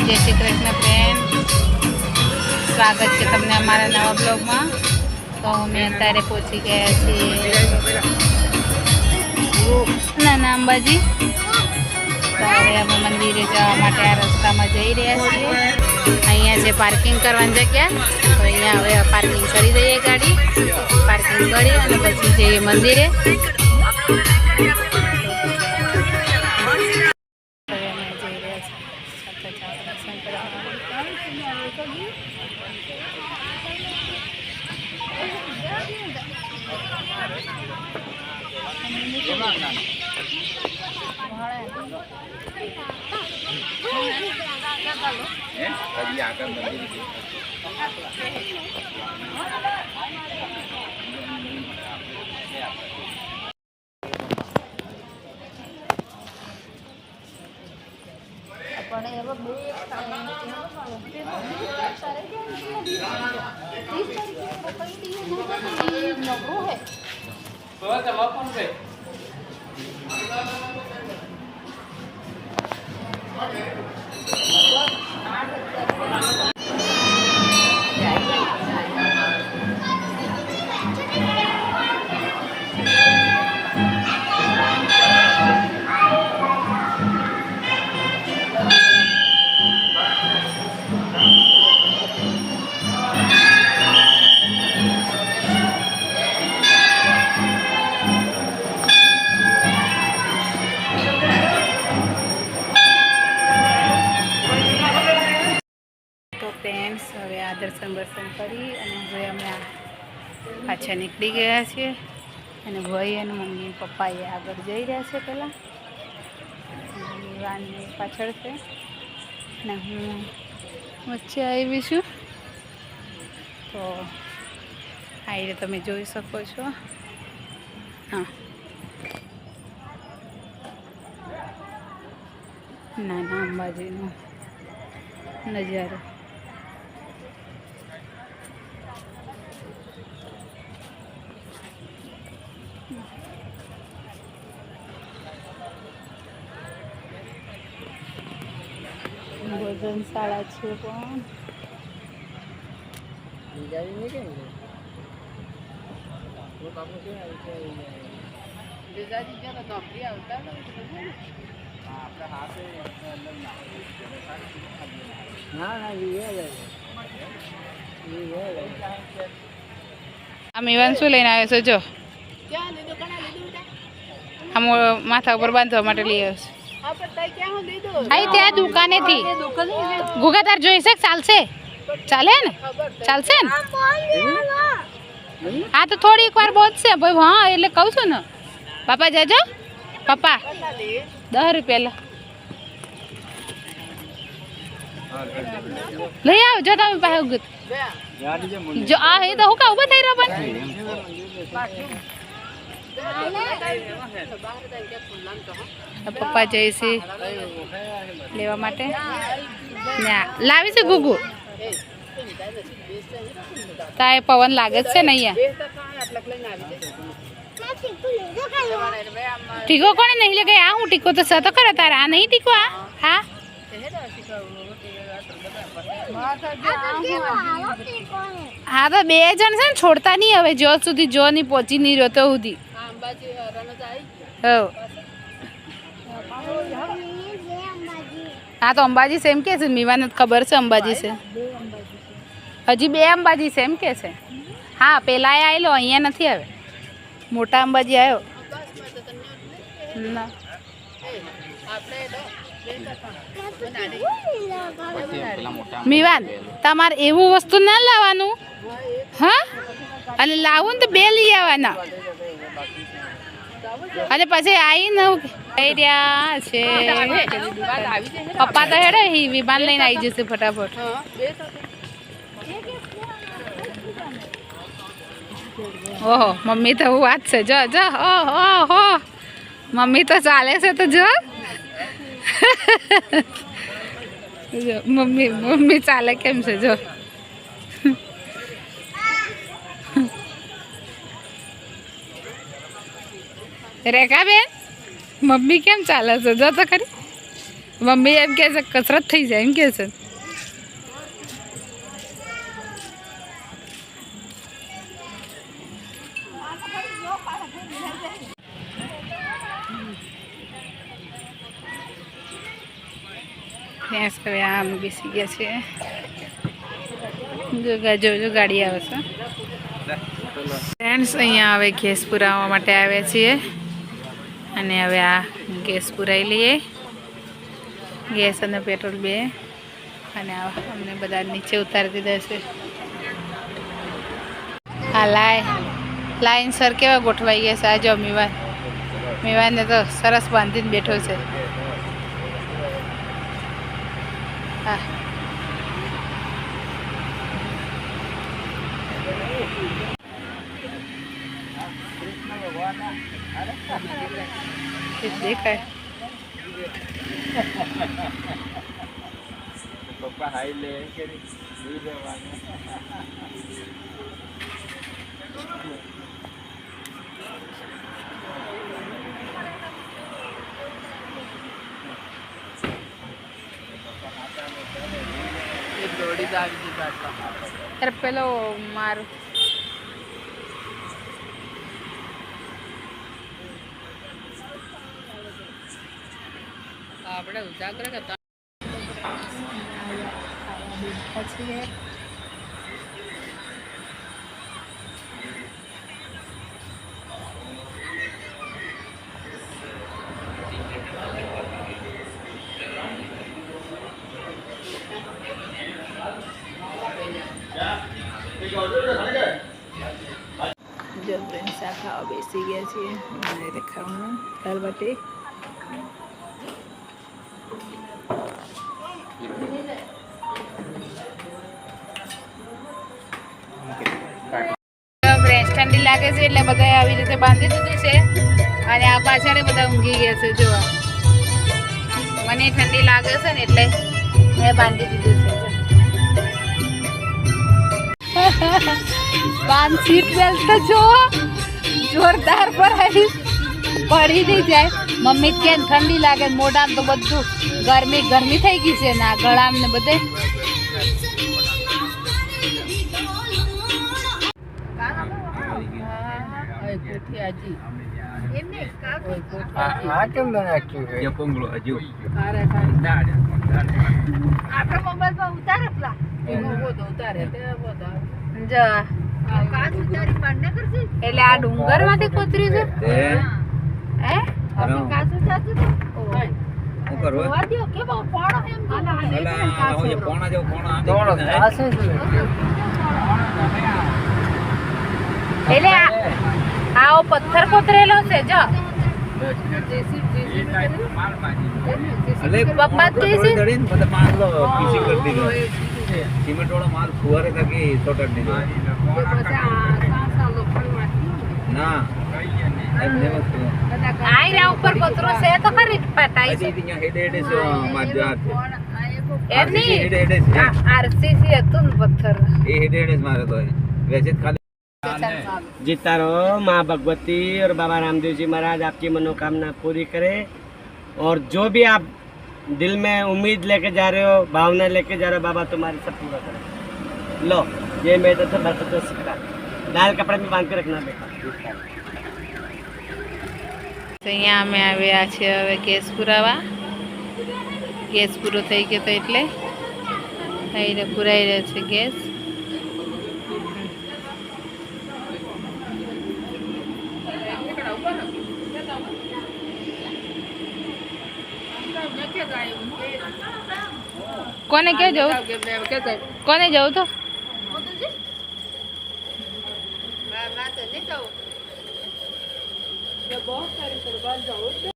जय श्री कृष्ण फ्रेंड, स्वागत है तमने अमारा नवा ब्लॉग में। तो अमे अत्यारे पहुंची गया छे नाना अंबाजी। तो हवे अमे मंदिरे जवा माटे आ रस्ता में जई रह्या छीए। अहींया छे पार्किंग करवानी जग्या, तो अहींया हवे पार्किंग करी दઈએ गाड़ी। पार्किंग करी अने पछी जईए मंदिरे। फ्रेंड्स हवे आ दर्शन बर्शन करी अने हवे अमे पाछा निकली गया छे। अने भाई अने मम्मी पप्पा ए आगळ जई रह्या छे। पहेला वान पाछळ छे अने हूँ वच्चे आवी छुं। तो आ रीते तमे जोई शको छो। हाँ, नाना अंबाजीनो नजारो। भोजनशाला छे पण मीवांशु लईने आव्यो छे। जो आम माथा पर बांधवा माटे लई आव्यो छे। आई त्या दुकाने थी गुगा तार जोई शक चालशे? चाले ने? चालशे ने? हाँ तो थोड़ी एक बार बहुत से भाई। हाँ एटले कहूं छुं ने पापा जाजो। पापा 10 रुपया लो लई आओ। जो तमे पाहे उगत जो आ हे तो हूँ का उभा थई रहो पण पप्पा जैसे लेवा माटे ना लावी छे गुगु। ताए पवन लागे छे ने अहींया। टीको कोने नहीं लगे? आ हूँ टीको तो सतो करे तारा। आ नहीं टीको? आ हाँ हाँ तो बे जण छे ने छोड़ता नहीं हवे जो सुधी जो नहीं पहुंची नहीं रहो तो सुधी। हाँ तो अंबाजी से एम के छे। मीवाने खबर छे अंबाजी से हजी 2 अंबाजी से एम के छे। हाँ पेला आयेलो अहींया नथी आवे। मोटा अंबाजी आयो ना। मीवान तमारे एवं वस्तु ना लावानुं। हाँ अने लावो ने तो 2 लई आववाना अने पछी आईने आई रह्या छे। पप्पा तो हेडो ही विमान लईने आई जशे फटाफट। ओहो मम्मी तो वात छे। जो जो ओहो मम्मी तो चाले छे। तो जो मम्मी मम्मी चाले केम छे जो। रेखा बेन मम्मी केम चाले छे जो तो खरी। મમ્મી એમ કહે છે કસરત થઈ જાય એમ કહે છે. ભેંસ હવે આમ બેસી ગયા છે. જો ગાડી આવે છે. ફ્રેન્ડ્સ અહીંયા હવે ગેસ પુરાવવા માટે આવ્યા છીએ અને હવે આ ગેસ પુરાવી લઈએ. ગેસ અને પેટ્રોલ બે અને અમને બધા નીચે ઉતારી દીધા છે. આ લાઈન સર કેવા ગોઠવાઈ ગયા છે. આ જો મેવાને તો સરસ બાંધીને બેઠો છે. હા દેખાય પેલો મારું આપણે ઉજાગર કરતા જો ફ્રેન્ડ શાક ખાવા બેસી ગયા છીએ. મને દેખાવાનું દાળ બાટી ઠંડી લાગે છે એટલે બધા આવી રીતે બાંધી દીધું છે અને આ પાછળ બધા ઊંઘી ગયા છે. જોવા મને ઠંડી લાગે છે ને એટલે મેં બાંધી દીધું છે. સીટ બેલ્ટ તો જો જોરદાર પડી નહીં જાય. મમ્મી કેમ ઠંડી લાગે મોઢામ તો બધું ગરમી થઈ ગઈ છે ને આ ગળામ ને બધે. એટલે આ ડુંગર માંથી કોતરી છે. એટલે આવો પથ્થર કોતરેલો છે. જો સિમેન્ટ વાળો માલ ફુવારે થકી સોટક દીધો ના આયરા ઉપર પથરો છે તો ખરી પટાઈ છે. અહીંયા હેડે હેડે છે માજ્જાત એની આરસીસી હતું ને પથ્થર એ હેડે હેડે મારે તો वैसे खाली जीता रहो माँ भगवती और बाबा रामदेव जी महाराज आपकी मनोकामना पूरी करे और जो भी आप दिल में उम्मीद लेके जा रहे हो भावना लेके जा रहे हो बाबा तुम्हारी सब पूरा करे. लो ये मेरे तो बरकत सिक्का लाल कपड़े में बांध के रखना बेटा. અહીંયા અમે આવ્યા છે હવે ગેસ પુરાવા. ગેસ પૂરો થઈ ગયો તો એટલે અહીં પુરાઈ રહ્યો છે ગેસ. કોને ક્યાં જવું? કોને જવું તો